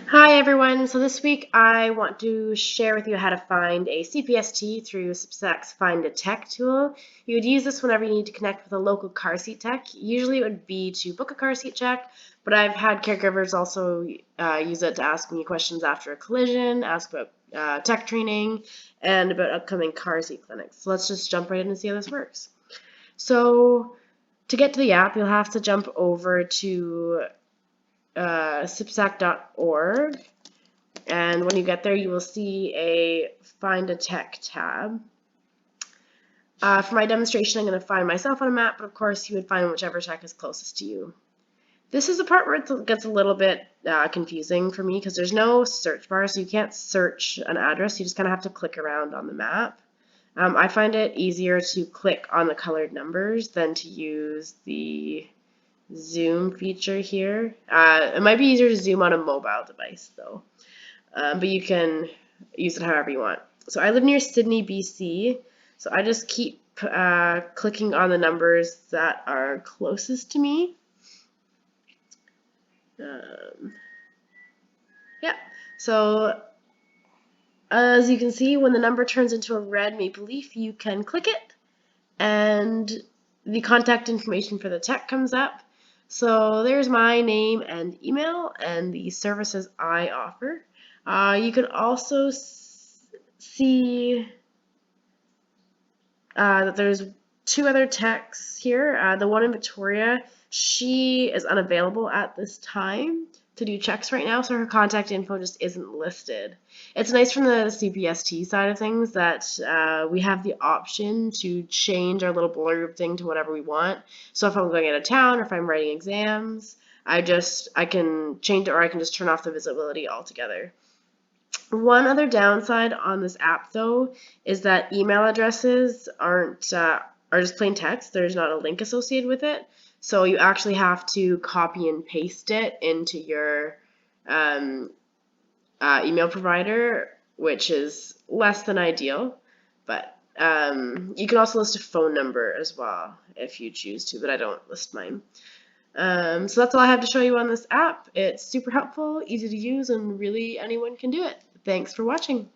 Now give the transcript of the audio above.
Hi everyone, so this week I want to share with you how to find a CPST through CPSAC's Find a Tech tool. You would use this whenever you need to connect with a local car seat tech. Usually it would be to book a car seat check, but I've had caregivers also use it to ask me questions after a collision, ask about tech training, and about upcoming car seat clinics. So let's just jump right in and see how this works. So to get to the app, you'll have to jump over to CPSAC.org. And when you get there, you will see a Find a Tech tab. For my demonstration, I'm going to find myself on a map, but of course you would find whichever tech is closest to you. This is the part where it gets a little bit confusing for me because there's no search bar, so you can't search an address. You just kind of have to click around on the map. I find it easier to click on the colored numbers than to use the zoom feature here. It might be easier to zoom on a mobile device, though. But you can use it however you want. So I live near Sydney, BC, so I just keep clicking on the numbers that are closest to me. Yeah, so as you can see, when the number turns into a red maple leaf, you can click it, and the contact information for the tech comes up. So there's my name and email and the services I offer. You can also see that there's two other techs here. The one in Victoria, she is unavailable at this time to do checks right now, so her contact info just isn't listed. It's nice from the CPST side of things that we have the option to change our little blurb thing to whatever we want. So if I'm going out of town or if I'm writing exams, I can change it, or I can just turn off the visibility altogether. One other downside on this app, though, is that email addresses are just plain text. There's not a link associated with it, so you actually have to copy and paste it into your email provider, which is less than ideal. But you can also list a phone number as well if you choose to, but I don't list mine. So that's all I have to show you on this app. It's super helpful, easy to use, and really anyone can do it. Thanks for watching.